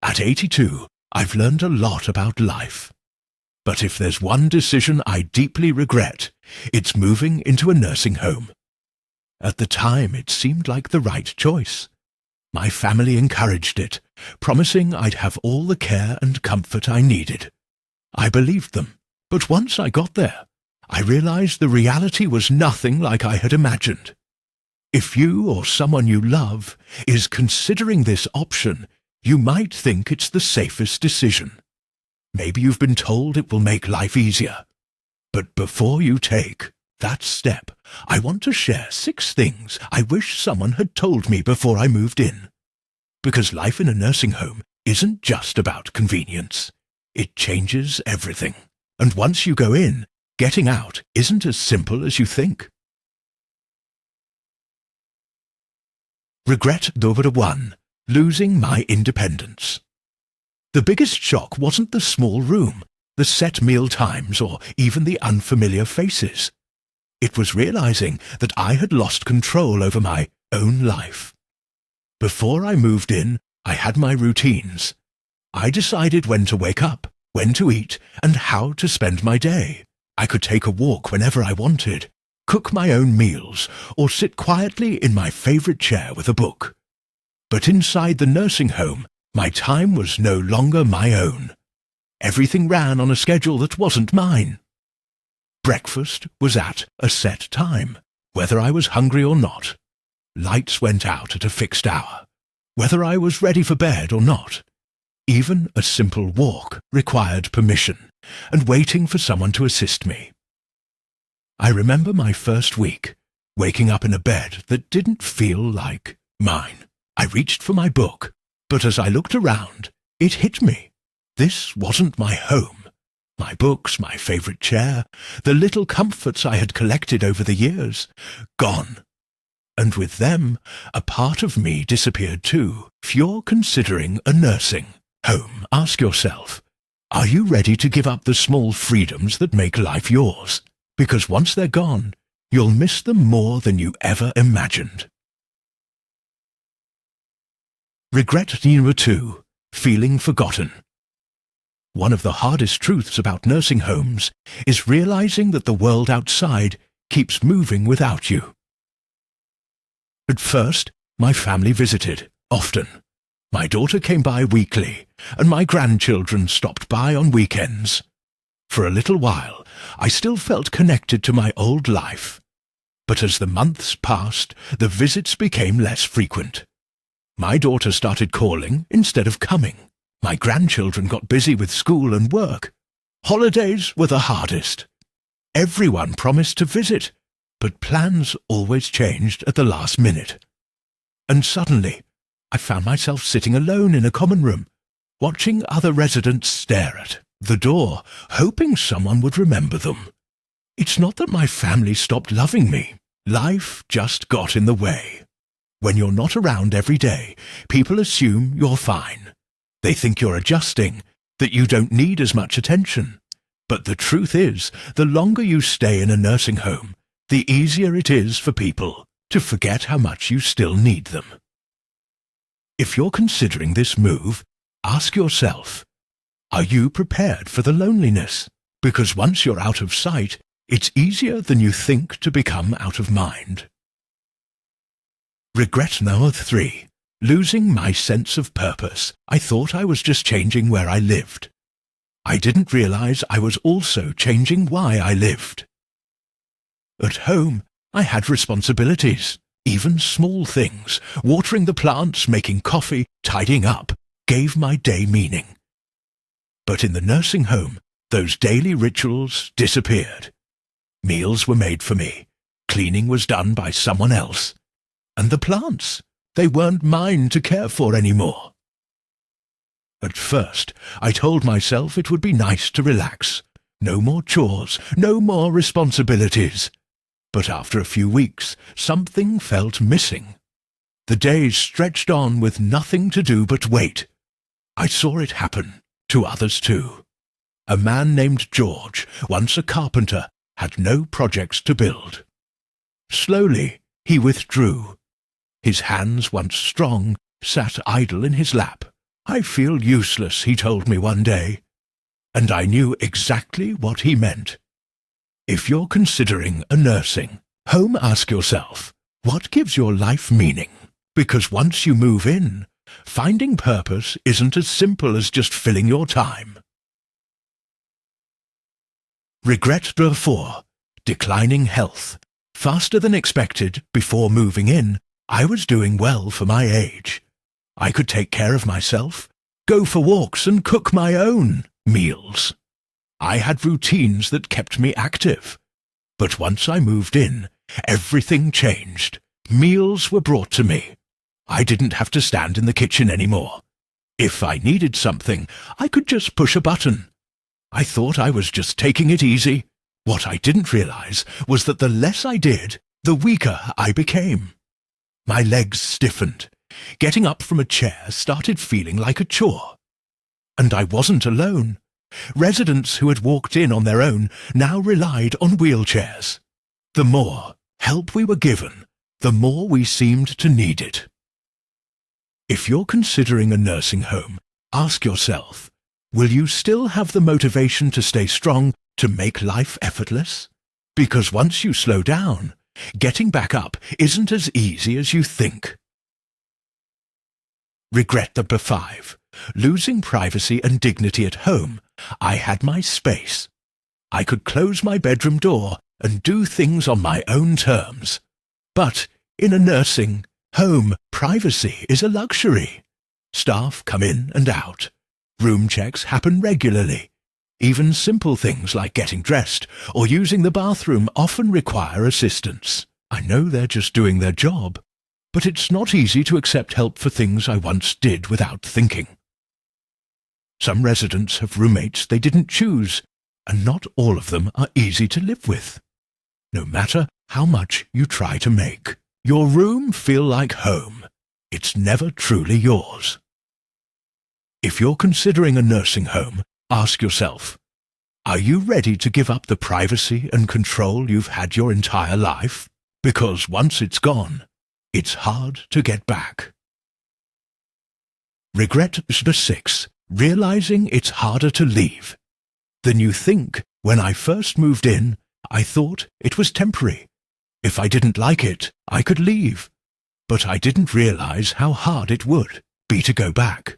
At 82, I've learned a lot about life. But if there's one decision I deeply regret, it's moving into a nursing home. At the time, it seemed like the right choice. My family encouraged it, promising I'd have all the care and comfort I needed. I believed them, but once I got there, I realized the reality was nothing like I had imagined. If you or someone you love is considering this option, you might think it's the safest decision. Maybe you've been told it will make life easier. But before you take that step, I want to share 6 things I wish someone had told me before I moved in. Because life in a nursing home isn't just about convenience. It changes everything. And once you go in, getting out isn't as simple as you think. Regret number 1. Losing my independence. The biggest shock wasn't the small room, the set meal times, or even the unfamiliar faces. It was realizing that I had lost control over my own life. Before I moved in, I had my routines. I decided when to wake up, when to eat, and how to spend my day. I could take a walk whenever I wanted, cook my own meals, or sit quietly in my favorite chair with a book. But inside the nursing home, my time was no longer my own. Everything ran on a schedule that wasn't mine. Breakfast was at a set time, whether I was hungry or not. Lights went out at a fixed hour, whether I was ready for bed or not. Even a simple walk required permission and waiting for someone to assist me. I remember my first week, waking up in a bed that didn't feel like mine. I reached for my book, but as I looked around, it hit me. This wasn't my home. My books, my favorite chair, the little comforts I had collected over the years, gone. And with them, a part of me disappeared too. If you're considering a nursing home, ask yourself, are you ready to give up the small freedoms that make life yours? Because once they're gone, you'll miss them more than you ever imagined. Regret number 2. Feeling forgotten. One of the hardest truths about nursing homes is realizing that the world outside keeps moving without you. At first, my family visited, often. My daughter came by weekly, and my grandchildren stopped by on weekends. For a little while, I still felt connected to my old life. But as the months passed, the visits became less frequent. My daughter started calling instead of coming. My grandchildren got busy with school and work. Holidays were the hardest. Everyone promised to visit, but plans always changed at the last minute. And suddenly, I found myself sitting alone in a common room, watching other residents stare at the door, hoping someone would remember them. It's not that my family stopped loving me. Life just got in the way. When you're not around every day, people assume you're fine. They think you're adjusting, that you don't need as much attention. But the truth is, the longer you stay in a nursing home, the easier it is for people to forget how much you still need them. If you're considering this move, ask yourself, are you prepared for the loneliness? Because once you're out of sight, it's easier than you think to become out of mind. Regret number 3. Losing my sense of purpose. I thought I was just changing where I lived. I didn't realize I was also changing why I lived. At home, I had responsibilities. Even small things, watering the plants, making coffee, tidying up, gave my day meaning. But in the nursing home, those daily rituals disappeared. Meals were made for me. Cleaning was done by someone else. And the plants, they weren't mine to care for anymore. At first, I told myself it would be nice to relax. No more chores, no more responsibilities. But after a few weeks, something felt missing. The days stretched on with nothing to do but wait. I saw it happen to others too. A man named George, once a carpenter, had no projects to build. Slowly, he withdrew. His hands, once strong, sat idle in his lap, "I feel useless," he told me one day. And I knew exactly what he meant. If you're considering a nursing home, ask yourself, what gives your life meaning? Because once you move in, finding purpose isn't as simple as just filling your time. Regret number 4. Declining health. Faster than expected, before moving in, I was doing well for my age. I could take care of myself, go for walks and cook my own meals. I had routines that kept me active. But once I moved in, everything changed. Meals were brought to me. I didn't have to stand in the kitchen anymore. If I needed something, I could just push a button. I thought I was just taking it easy. What I didn't realize was that the less I did, the weaker I became. My legs stiffened. Getting up from a chair started feeling like a chore. And I wasn't alone. Residents who had walked in on their own now relied on wheelchairs. The more help we were given, the more we seemed to need it. If you're considering a nursing home, ask yourself, will you still have the motivation to stay strong, to make life effortless? Because once you slow down, getting back up isn't as easy as you think. Regret number 5. Losing privacy and dignity at home. I had my space. I could close my bedroom door and do things on my own terms. But in a nursing home, privacy is a luxury. Staff come in and out. Room checks happen regularly. Even simple things like getting dressed or using the bathroom often require assistance. I know they're just doing their job, but it's not easy to accept help for things I once did without thinking. Some residents have roommates they didn't choose, and not all of them are easy to live with. No matter how much you try to make your room feel like home, it's never truly yours. If you're considering a nursing home, ask yourself, are you ready to give up the privacy and control you've had your entire life? Because once it's gone, it's hard to get back. Regret number 6. Realizing it's harder to leave than you think. When I first moved in, I thought it was temporary. If I didn't like it, I could leave. But I didn't realize how hard it would be to go back.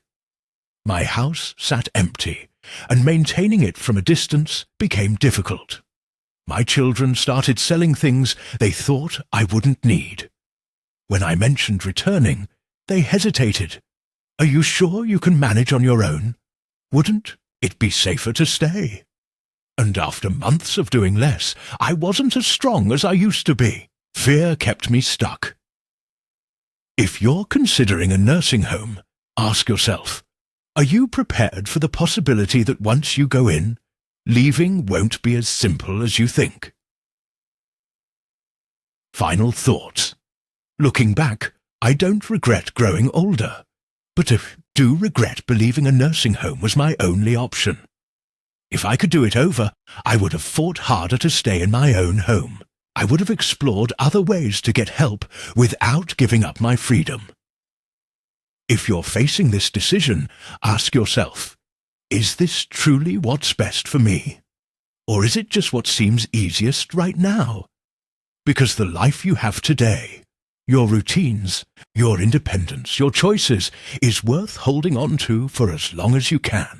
My house sat empty, and maintaining it from a distance became difficult. My children started selling things they thought I wouldn't need. When I mentioned returning, they hesitated. Are you sure you can manage on your own? Wouldn't it be safer to stay? And after months of doing less, I wasn't as strong as I used to be. Fear kept me stuck. If you're considering a nursing home, ask yourself, are you prepared for the possibility that once you go in, leaving won't be as simple as you think? Final thoughts. Looking back, I don't regret growing older, but I do regret believing a nursing home was my only option. If I could do it over, I would have fought harder to stay in my own home. I would have explored other ways to get help without giving up my freedom. If you're facing this decision, ask yourself, is this truly what's best for me? Or is it just what seems easiest right now? Because the life you have today, your routines, your independence, your choices, is worth holding on to for as long as you can.